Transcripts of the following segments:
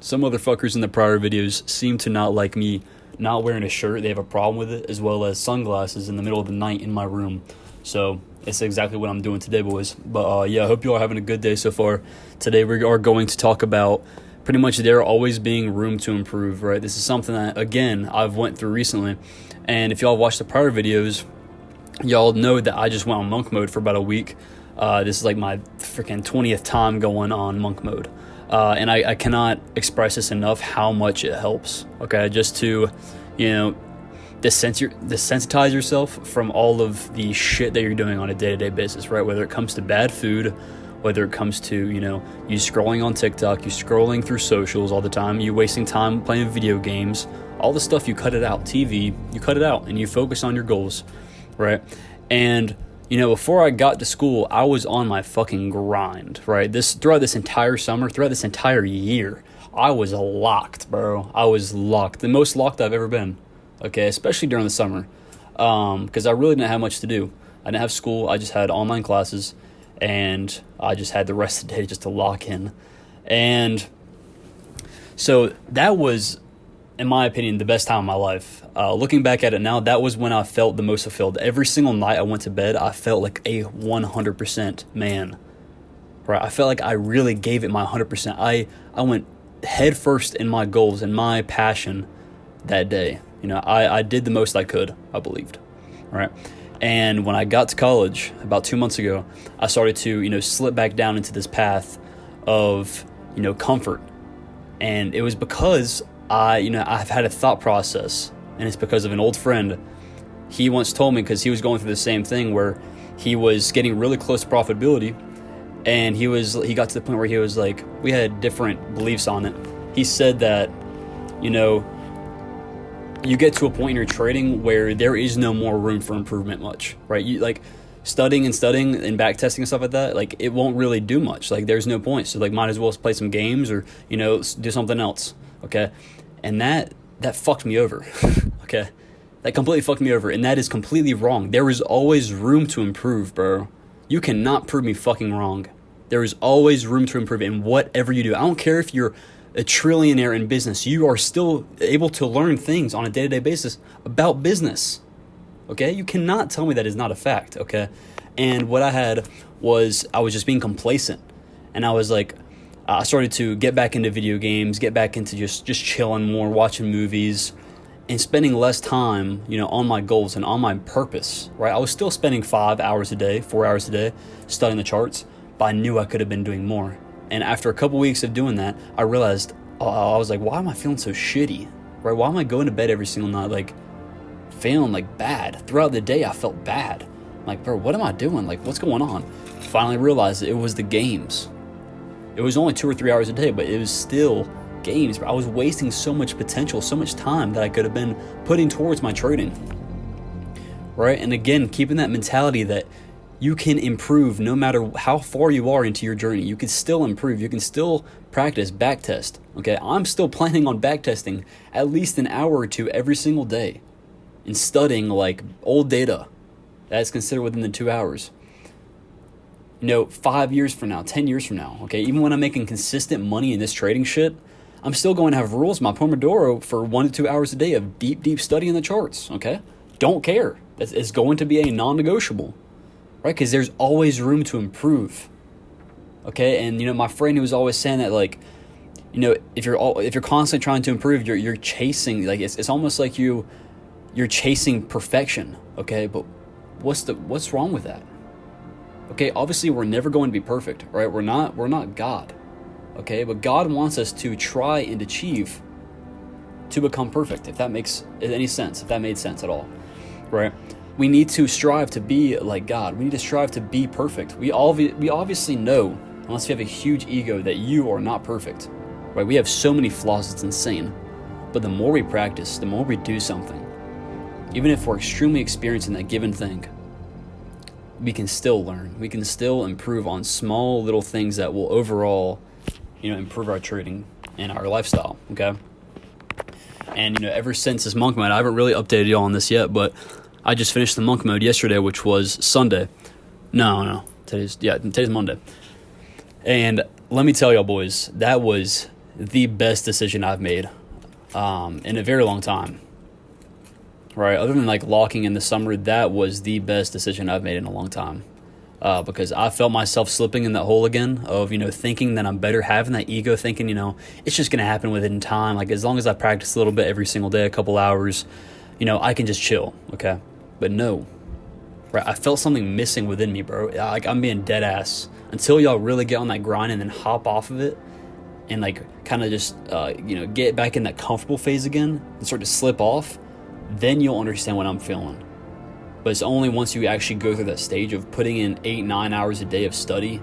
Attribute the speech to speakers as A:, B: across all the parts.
A: Some motherfuckers in the prior videos seem to not like me not wearing a shirt. They have a problem with it, as well as sunglasses in the middle of the night in my room. So it's exactly what I'm doing today, boys. But yeah, I hope you all are having a good day so far. Today we are going to talk about pretty much there always being room to improve, right? This is something that, again, I've went through recently. And if y'all watched the prior videos, y'all know that I just went on monk mode for about a week. This is like my freaking 20th time going on monk mode. And I cannot express this enough how much it helps, okay? Just to, desensitize yourself from all of the shit that you're doing on a day-to-day basis, right? Whether it comes to bad food, whether it comes to, you scrolling on TikTok, you scrolling through socials all the time, you wasting time playing video games, all the stuff, you cut it out. TV, you cut it out and you focus on your goals, right? And before I got to school, I was on my fucking grind, right? Throughout this entire summer, throughout this entire year, I was locked, bro. I was locked. The most locked I've ever been, okay? Especially during the summer, because I really didn't have much to do. I didn't have school. I just had online classes, and I just had the rest of the day just to lock in. And so that was, in my opinion, the best time of my life. Looking back at it now, that was when I felt the most fulfilled. Every single night I went to bed, I felt like a 100% man. Right? I felt like I really gave it my 100%. I went head first in my goals and my passion that day. I did the most I could, I believed. Right? And when I got to college about 2 months ago, I started to, slip back down into this path of, comfort. And it was because I've had a thought process, and it's because of an old friend. He once told me, because he was going through the same thing where he was getting really close to profitability, and he got to the point where he was like, we had different beliefs on it. He said that, you get to a point in your trading where there is no more room for improvement much, right? You like studying and back testing and stuff like that, like it won't really do much. Like there's no point. So like might as well play some games or, do something else. Okay. And that fucked me over. Okay. That completely fucked me over. And that is completely wrong. There is always room to improve, bro. You cannot prove me fucking wrong. There is always room to improve in whatever you do. I don't care if you're a trillionaire in business. You are still able to learn things on a day-to-day basis about business. Okay? You cannot tell me that is not a fact. Okay? And what I had was I was just being complacent. And I was like, I started to get back into video games, get back into just chilling more, watching movies, and spending less time, on my goals and on my purpose, right? I was still spending 4 hours a day studying the charts, but I knew I could have been doing more. And after a couple weeks of doing that, I realized, I was like, why am I feeling so shitty, right? Why am I going to bed every single night, like, feeling like bad? Throughout the day, I felt bad. I'm like, bro, what am I doing? Like, what's going on? Finally realized it was the games. It was only 2 or 3 hours a day, but it was still games. I was wasting so much potential, so much time that I could have been putting towards my trading, right? And again, keeping that mentality that you can improve no matter how far you are into your journey. You can still improve. You can still practice, backtest, okay? I'm still planning on backtesting at least an hour or two every single day and studying like old data that's considered within the 2 hours. 5 years from now, 10 years from now, okay? Even when I'm making consistent money in this trading shit, I'm still going to have rules, my Pomodoro, for 1 to 2 hours a day of deep study in the charts, okay? Don't care. It's going to be a non-negotiable, right? Because there's always room to improve, okay? And, my friend who was always saying that, like, if you're constantly trying to improve, you're chasing, like, it's almost like you're chasing perfection, okay? But what's wrong with that? Okay, obviously we're never going to be perfect, right? We're not God, okay? But God wants us to try and achieve to become perfect, if that makes any sense, if that made sense at all, right? We need to strive to be like God. We need to strive to be perfect. We obviously know, unless you have a huge ego, that you are not perfect, right? We have so many flaws, it's insane. But the more we practice, the more we do something, even if we're extremely experienced in that given thing, we can still learn. We can still improve on small little things that will overall, improve our trading and our lifestyle, okay? And, ever since this monk mode, I haven't really updated y'all on this yet, but I just finished the monk mode yesterday, which was Sunday. No. Today's Monday. And let me tell y'all, boys, that was the best decision I've made in a very long time. Right, other than like locking in the summer, that was the best decision I've made in a long time. Because I felt myself slipping in that hole again of, thinking that I'm better, having that ego, thinking, it's just going to happen within time. Like, as long as I practice a little bit every single day, a couple hours, I can just chill, okay? But no, right? I felt something missing within me, bro. Like, I'm being dead ass. Until y'all really get on that grind and then hop off of it and, like, kind of just, get back in that comfortable phase again and start to slip off, then you'll understand what I'm feeling. But it's only once you actually go through that stage of putting in 8-9 hours a day of study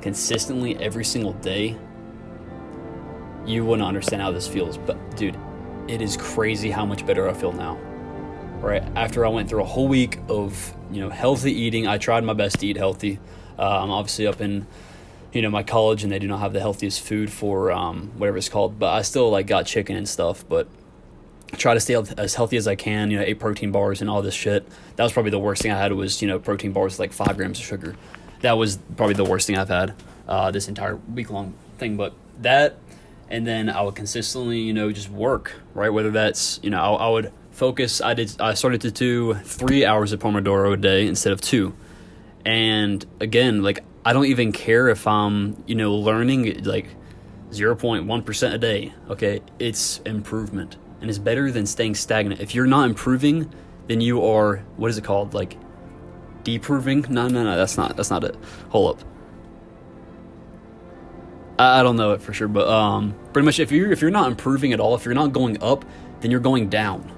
A: consistently every single day, you wouldn't understand how this feels. But dude, it is crazy how much better I feel now. Right after I went through a whole week of healthy eating, I tried my best to eat healthy. I'm obviously up in my college, and they do not have the healthiest food for whatever it's called. But I still got chicken and stuff, but try to stay as healthy as I can, ate protein bars and all this shit. That was probably the worst thing I had was, protein bars with like 5 grams of sugar. That was probably the worst thing I've had this entire week-long thing. But that, and then I would consistently, just work, right? Whether that's, I would focus. I started to do 3 hours of Pomodoro a day instead of 2. And again, like, I don't even care if I'm, learning like 0.1% a day, okay? It's improvement. And it's better than staying stagnant. If you're not improving, then you are, what is it called? Like, deproving? No, that's not it. Hold up. I don't know it for sure, but pretty much if you're not improving at all, if you're not going up, then you're going down.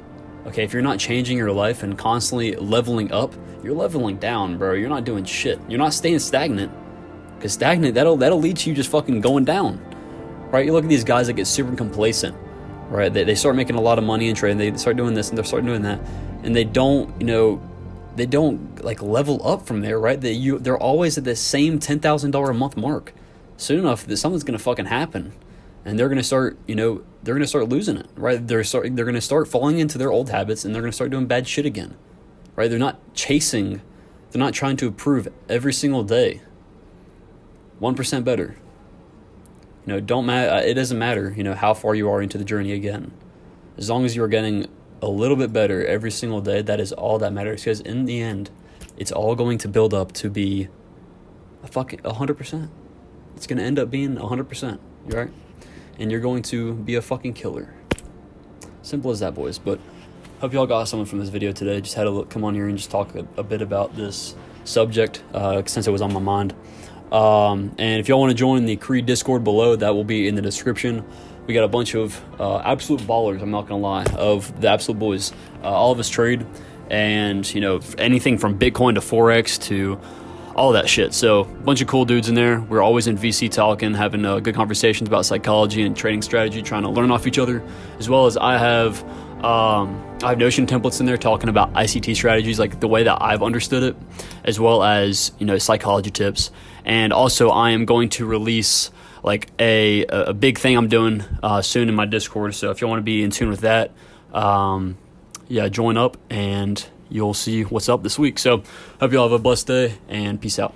A: Okay, if you're not changing your life and constantly leveling up, you're leveling down, bro. You're not doing shit. You're not staying stagnant. Because stagnant, that'll lead to you just fucking going down. Right? You look at these guys that get super complacent. Right, they start making a lot of money in trading. They start doing this and they start doing that, and they don't, they don't like level up from there. Right, they're always at the same $10,000 a month mark. Soon enough, something's gonna fucking happen, and they're gonna start, they're gonna start losing it. Right, they're gonna start falling into their old habits, and they're gonna start doing bad shit again. Right, they're not trying to improve every single day. 1% better. Don't matter. It doesn't matter, how far you are into the journey again. As long as you're getting a little bit better every single day, that is all that matters. Because in the end, it's all going to build up to be a fucking 100%. It's going to end up being 100%. You right? And you're going to be a fucking killer. Simple as that, boys. But hope y'all got something from this video today. Just had to come on here and just talk a bit about this subject since it was on my mind. And if y'all want to join the Creed Discord below, that will be in the description. We got a bunch of absolute ballers, I'm not going to lie, of the absolute boys. All of us trade, and, anything from Bitcoin to Forex to all that shit. So a bunch of cool dudes in there. We're always in VC talking, having good conversations about psychology and trading strategy, trying to learn off each other, as well as I have Notion templates in there talking about ICT strategies, like the way that I've understood it, as well as, psychology tips. And also I am going to release like a big thing I'm doing soon in my Discord. So if you want to be in tune with that, join up and you'll see what's up this week. So hope you all have a blessed day, and peace out.